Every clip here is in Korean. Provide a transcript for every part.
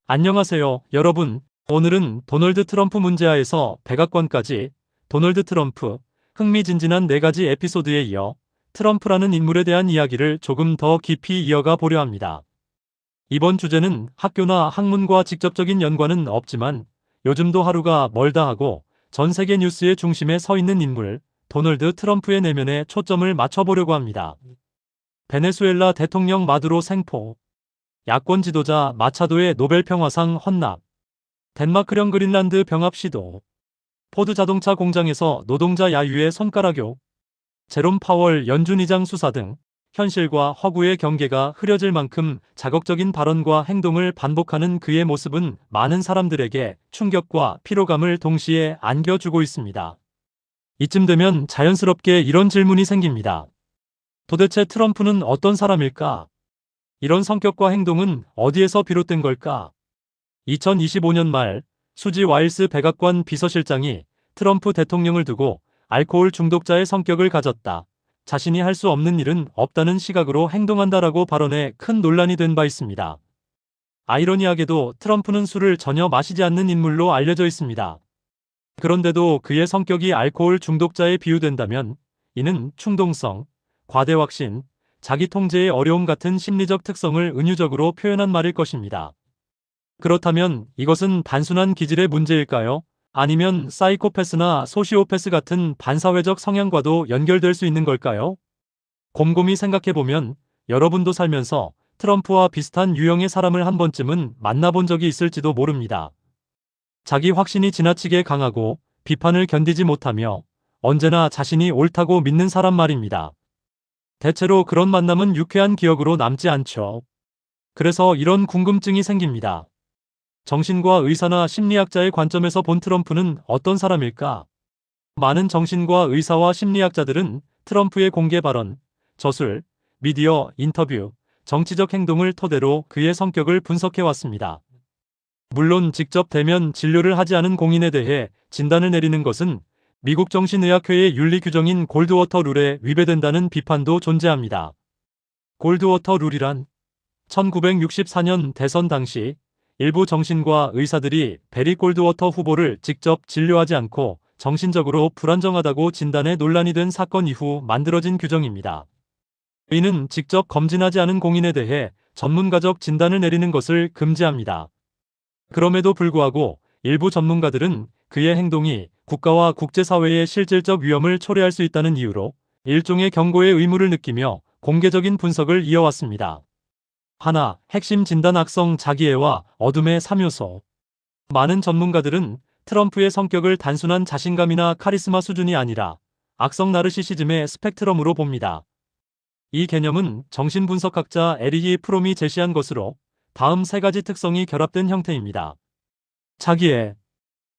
안녕하세요, 여러분. 오늘은 도널드 트럼프 문제하에서 백악관까지 도널드 트럼프 흥미진진한 4가지 에피소드에 이어 트럼프라는 인물에 대한 이야기를 조금 더 깊이 이어가 보려 합니다. 이번 주제는 학교나 학문과 직접적인 연관은 없지만 요즘도 하루가 멀다 하고 전 세계 뉴스의 중심에 서 있는 인물 도널드 트럼프의 내면에 초점을 맞춰보려고 합니다. 베네수엘라 대통령 마두로 생포, 야권 지도자 마차도의 노벨 평화상 헌납, 덴마크령 그린란드 병합 시도, 포드 자동차 공장에서 노동자 야유의 손가락욕, 제롬 파월 연준의장 수사 등 현실과 허구의 경계가 흐려질 만큼 자극적인 발언과 행동을 반복하는 그의 모습은 많은 사람들에게 충격과 피로감을 동시에 안겨주고 있습니다. 이쯤 되면 자연스럽게 이런 질문이 생깁니다. 도대체 트럼프는 어떤 사람일까? 이런 성격과 행동은 어디에서 비롯된 걸까? 2025년 말 수지 와일스 백악관 비서실장이 트럼프 대통령을 두고 알코올 중독자의 성격을 가졌다, 자신이 할 수 없는 일은 없다는 시각으로 행동한다라고 발언해 큰 논란이 된 바 있습니다. 아이러니하게도 트럼프는 술을 전혀 마시지 않는 인물로 알려져 있습니다. 그런데도 그의 성격이 알코올 중독자에 비유된다면 이는 충동성, 과대 확신, 자기 통제의 어려움 같은 심리적 특성을 은유적으로 표현한 말일 것입니다. 그렇다면 이것은 단순한 기질의 문제일까요? 아니면 사이코패스나 소시오패스 같은 반사회적 성향과도 연결될 수 있는 걸까요? 곰곰이 생각해보면 여러분도 살면서 트럼프와 비슷한 유형의 사람을 한 번쯤은 만나본 적이 있을지도 모릅니다. 자기 확신이 지나치게 강하고 비판을 견디지 못하며 언제나 자신이 옳다고 믿는 사람 말입니다. 대체로 그런 만남은 유쾌한 기억으로 남지 않죠. 그래서 이런 궁금증이 생깁니다. 정신과 의사나 심리학자의 관점에서 본 트럼프는 어떤 사람일까? 많은 정신과 의사와 심리학자들은 트럼프의 공개 발언, 저술, 미디어, 인터뷰, 정치적 행동을 토대로 그의 성격을 분석해왔습니다. 물론 직접 대면 진료를 하지 않은 공인에 대해 진단을 내리는 것은 미국 정신의학회의 윤리 규정인 골드워터 룰에 위배된다는 비판도 존재합니다. 골드워터 룰이란 1964년 대선 당시 일부 정신과 의사들이 베리 골드워터 후보를 직접 진료하지 않고 정신적으로 불안정하다고 진단해 논란이 된 사건 이후 만들어진 규정입니다. 이는 직접 검진하지 않은 공인에 대해 전문가적 진단을 내리는 것을 금지합니다. 그럼에도 불구하고 일부 전문가들은 그의 행동이 국가와 국제사회의 실질적 위험을 초래할 수 있다는 이유로 일종의 경고의 의무를 느끼며 공개적인 분석을 이어왔습니다. 하나, 핵심 진단 악성 자기애와 어둠의 3요소. 많은 전문가들은 트럼프의 성격을 단순한 자신감이나 카리스마 수준이 아니라 악성 나르시시즘의 스펙트럼으로 봅니다. 이 개념은 정신분석학자 에리히 프롬이 제시한 것으로 다음 3가지 특성이 결합된 형태입니다. 자기애.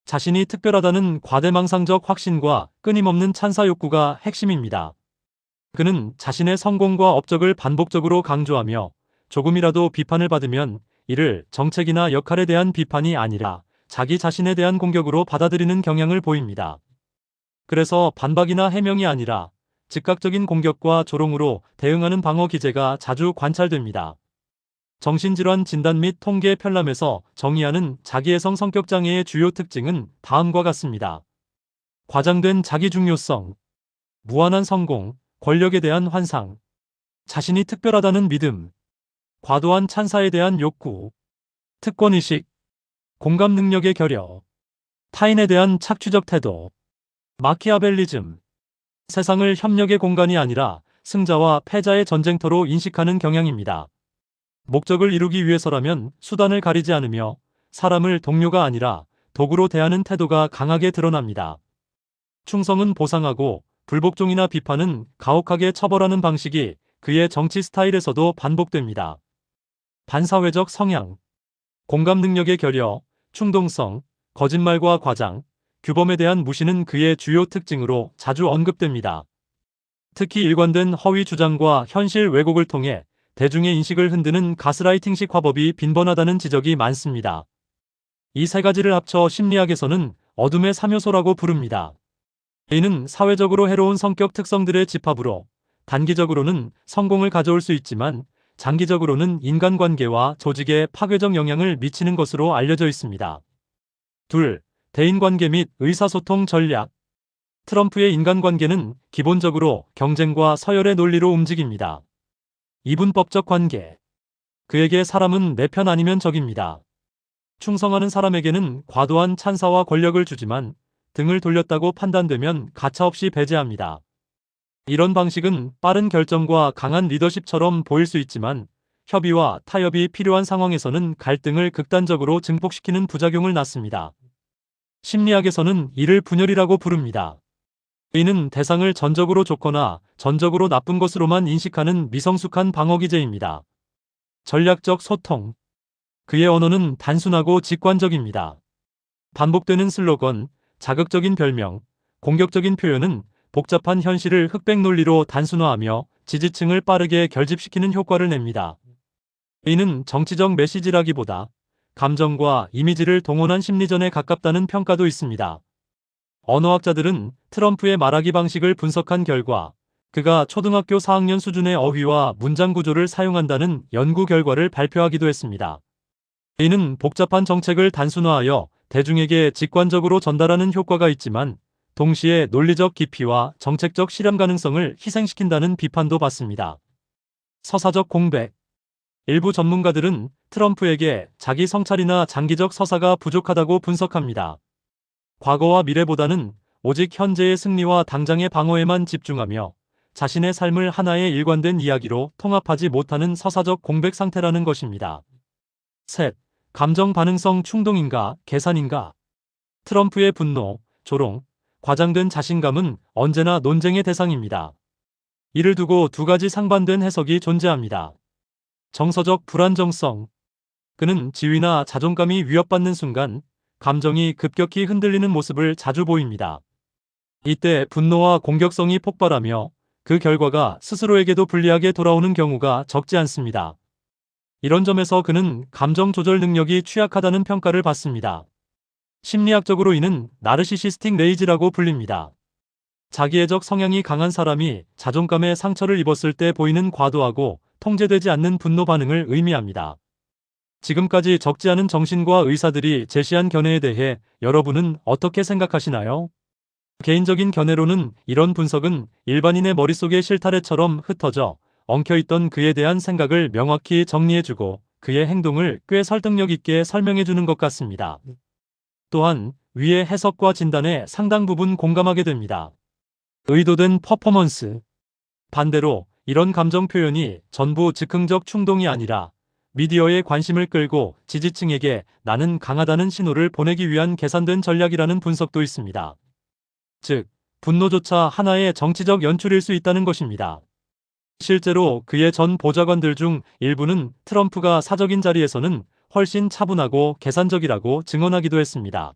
자신이 특별하다는 과대망상적 확신과 끊임없는 찬사 욕구가 핵심입니다. 그는 자신의 성공과 업적을 반복적으로 강조하며 조금이라도 비판을 받으면 이를 정책이나 역할에 대한 비판이 아니라 자기 자신에 대한 공격으로 받아들이는 경향을 보입니다. 그래서 반박이나 해명이 아니라 즉각적인 공격과 조롱으로 대응하는 방어 기제가 자주 관찰됩니다. 정신질환 진단 및 통계 편람에서 정의하는 자기애성 성격장애의 주요 특징은 다음과 같습니다. 과장된 자기 중요성, 무한한 성공, 권력에 대한 환상, 자신이 특별하다는 믿음, 과도한 찬사에 대한 욕구, 특권의식, 공감 능력의 결여, 타인에 대한 착취적 태도, 마키아벨리즘, 세상을 협력의 공간이 아니라 승자와 패자의 전쟁터로 인식하는 경향입니다. 목적을 이루기 위해서라면 수단을 가리지 않으며 사람을 동료가 아니라 도구로 대하는 태도가 강하게 드러납니다. 충성은 보상하고 불복종이나 비판은 가혹하게 처벌하는 방식이 그의 정치 스타일에서도 반복됩니다. 반사회적 성향, 공감 능력의 결여, 충동성, 거짓말과 과장, 규범에 대한 무시는 그의 주요 특징으로 자주 언급됩니다. 특히 일관된 허위 주장과 현실 왜곡을 통해 대중의 인식을 흔드는 가스라이팅식 화법이 빈번하다는 지적이 많습니다. 이 3가지를 합쳐 심리학에서는 어둠의 3요소라고 부릅니다. 이는 사회적으로 해로운 성격 특성들의 집합으로 단기적으로는 성공을 가져올 수 있지만 장기적으로는 인간관계와 조직에 파괴적 영향을 미치는 것으로 알려져 있습니다. 둘, 대인관계 및 의사소통 전략. 트럼프의 인간관계는 기본적으로 경쟁과 서열의 논리로 움직입니다. 이분법적 관계. 그에게 사람은 내 편 아니면 적입니다. 충성하는 사람에게는 과도한 찬사와 권력을 주지만 등을 돌렸다고 판단되면 가차없이 배제합니다. 이런 방식은 빠른 결정과 강한 리더십처럼 보일 수 있지만 협의와 타협이 필요한 상황에서는 갈등을 극단적으로 증폭시키는 부작용을 낳습니다. 심리학에서는 이를 분열이라고 부릅니다. 이는 대상을 전적으로 좋거나 전적으로 나쁜 것으로만 인식하는 미성숙한 방어 기제입니다. 전략적 소통. 그의 언어는 단순하고 직관적입니다. 반복되는 슬로건, 자극적인 별명, 공격적인 표현은 복잡한 현실을 흑백 논리로 단순화하며 지지층을 빠르게 결집시키는 효과를 냅니다. 이는 정치적 메시지라기보다 감정과 이미지를 동원한 심리전에 가깝다는 평가도 있습니다. 언어학자들은 트럼프의 말하기 방식을 분석한 결과 그가 초등학교 4학년 수준의 어휘와 문장 구조를 사용한다는 연구 결과를 발표하기도 했습니다. 이는 복잡한 정책을 단순화하여 대중에게 직관적으로 전달하는 효과가 있지만 동시에 논리적 깊이와 정책적 실현 가능성을 희생시킨다는 비판도 받습니다. 서사적 공백. 일부 전문가들은 트럼프에게 자기 성찰이나 장기적 서사가 부족하다고 분석합니다. 과거와 미래보다는 오직 현재의 승리와 당장의 방어에만 집중하며 자신의 삶을 하나의 일관된 이야기로 통합하지 못하는 서사적 공백 상태라는 것입니다. 셋, 감정 반응성 충동인가, 계산인가? 트럼프의 분노, 조롱, 과장된 자신감은 언제나 논쟁의 대상입니다. 이를 두고 두 가지 상반된 해석이 존재합니다. 정서적 불안정성. 그는 지위나 자존감이 위협받는 순간 감정이 급격히 흔들리는 모습을 자주 보입니다. 이때 분노와 공격성이 폭발하며 그 결과가 스스로에게도 불리하게 돌아오는 경우가 적지 않습니다. 이런 점에서 그는 감정 조절 능력이 취약하다는 평가를 받습니다. 심리학적으로 이는 나르시시스틱 레이지라고 불립니다. 자기애적 성향이 강한 사람이 자존감에 상처를 입었을 때 보이는 과도하고 통제되지 않는 분노 반응을 의미합니다. 지금까지 적지 않은 정신과 의사들이 제시한 견해에 대해 여러분은 어떻게 생각하시나요? 개인적인 견해로는 이런 분석은 일반인의 머릿속의 실타래처럼 흩어져 엉켜있던 그에 대한 생각을 명확히 정리해주고 그의 행동을 꽤 설득력 있게 설명해주는 것 같습니다. 또한 위의 해석과 진단에 상당 부분 공감하게 됩니다. 의도된 퍼포먼스. 반대로 이런 감정 표현이 전부 즉흥적 충동이 아니라 미디어의 관심을 끌고 지지층에게 나는 강하다는 신호를 보내기 위한 계산된 전략이라는 분석도 있습니다. 즉, 분노조차 하나의 정치적 연출일 수 있다는 것입니다. 실제로 그의 전 보좌관들 중 일부는 트럼프가 사적인 자리에서는 훨씬 차분하고 계산적이라고 증언하기도 했습니다.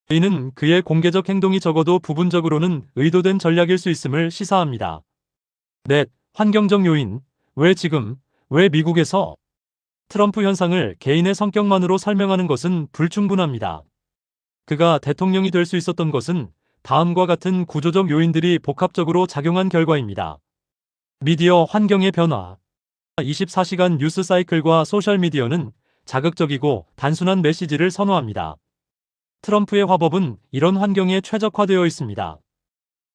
이는 그의 공개적 행동이 적어도 부분적으로는 의도된 전략일 수 있음을 시사합니다. 넷, 환경적 요인. 왜 지금? 왜 미국에서? 트럼프 현상을 개인의 성격만으로 설명하는 것은 불충분합니다. 그가 대통령이 될 수 있었던 것은 다음과 같은 구조적 요인들이 복합적으로 작용한 결과입니다. 미디어 환경의 변화. 24시간 뉴스 사이클과 소셜미디어는 자극적이고 단순한 메시지를 선호합니다. 트럼프의 화법은 이런 환경에 최적화되어 있습니다.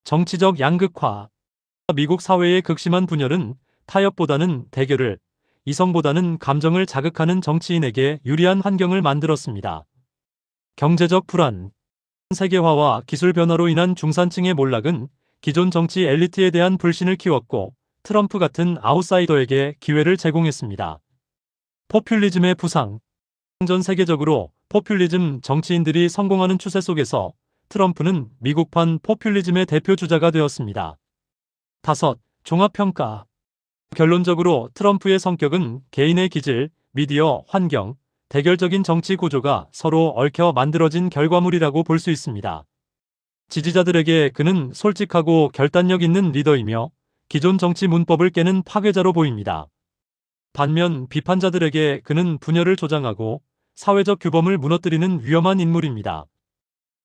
정치적 양극화. 미국 사회의 극심한 분열은 타협보다는 대결을, 이성보다는 감정을 자극하는 정치인에게 유리한 환경을 만들었습니다. 경제적 불안. 세계화와 기술 변화로 인한 중산층의 몰락은 기존 정치 엘리트에 대한 불신을 키웠고 트럼프 같은 아웃사이더에게 기회를 제공했습니다. 포퓰리즘의 부상. 전 세계적으로 포퓰리즘 정치인들이 성공하는 추세 속에서 트럼프는 미국판 포퓰리즘의 대표 주자가 되었습니다. 다섯, 종합평가. 결론적으로 트럼프의 성격은 개인의 기질, 미디어, 환경, 대결적인 정치 구조가 서로 얽혀 만들어진 결과물이라고 볼 수 있습니다. 지지자들에게 그는 솔직하고 결단력 있는 리더이며 기존 정치 문법을 깨는 파괴자로 보입니다. 반면 비판자들에게 그는 분열을 조장하고 사회적 규범을 무너뜨리는 위험한 인물입니다.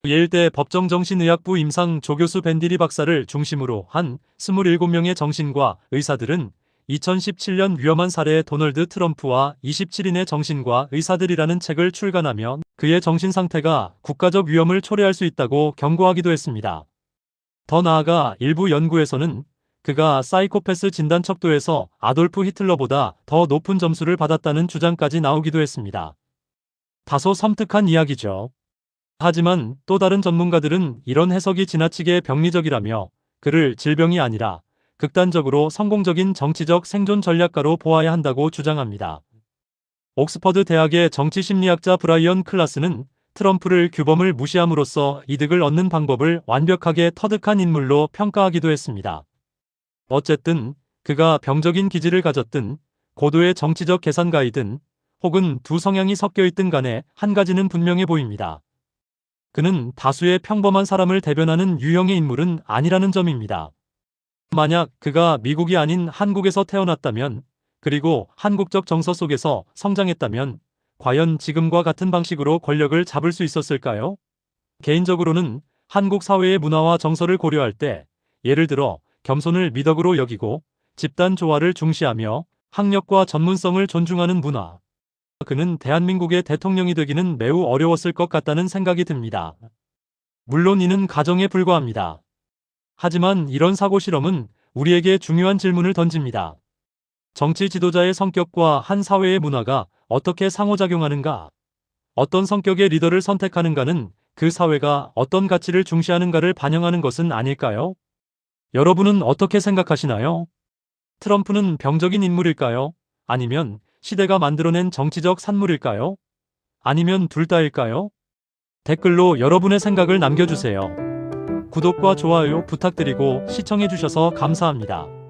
예일대 법정정신의학부 임상 조교수 벤디리 박사를 중심으로 한 27명의 정신과 의사들은 2017년 위험한 사례의 도널드 트럼프와 27인의 정신과 의사들이라는 책을 출간하며 그의 정신 상태가 국가적 위험을 초래할 수 있다고 경고하기도 했습니다. 더 나아가 일부 연구에서는 그가 사이코패스 진단 척도에서 아돌프 히틀러보다 더 높은 점수를 받았다는 주장까지 나오기도 했습니다. 다소 섬뜩한 이야기죠. 하지만 또 다른 전문가들은 이런 해석이 지나치게 병리적이라며 그를 질병이 아니라 극단적으로 성공적인 정치적 생존 전략가로 보아야 한다고 주장합니다. 옥스퍼드 대학의 정치심리학자 브라이언 클라스는 트럼프를 규범을 무시함으로써 이득을 얻는 방법을 완벽하게 터득한 인물로 평가하기도 했습니다. 어쨌든 그가 병적인 기질을 가졌든 고도의 정치적 계산가이든 혹은 두 성향이 섞여 있든 간에 한 가지는 분명해 보입니다. 그는 다수의 평범한 사람을 대변하는 유형의 인물은 아니라는 점입니다. 만약 그가 미국이 아닌 한국에서 태어났다면, 그리고 한국적 정서 속에서 성장했다면 과연 지금과 같은 방식으로 권력을 잡을 수 있었을까요? 개인적으로는 한국 사회의 문화와 정서를 고려할 때 예를 들어 겸손을 미덕으로 여기고 집단 조화를 중시하며 학력과 전문성을 존중하는 문화, 그는 대한민국의 대통령이 되기는 매우 어려웠을 것 같다는 생각이 듭니다. 물론 이는 가정에 불과합니다. 하지만 이런 사고 실험은 우리에게 중요한 질문을 던집니다. 정치 지도자의 성격과 한 사회의 문화가 어떻게 상호작용하는가? 어떤 성격의 리더를 선택하는가는 그 사회가 어떤 가치를 중시하는가를 반영하는 것은 아닐까요? 여러분은 어떻게 생각하시나요? 트럼프는 병적인 인물일까요? 아니면 시대가 만들어낸 정치적 산물일까요? 아니면 둘 다일까요? 댓글로 여러분의 생각을 남겨주세요. 구독과 좋아요 부탁드리고 시청해주셔서 감사합니다.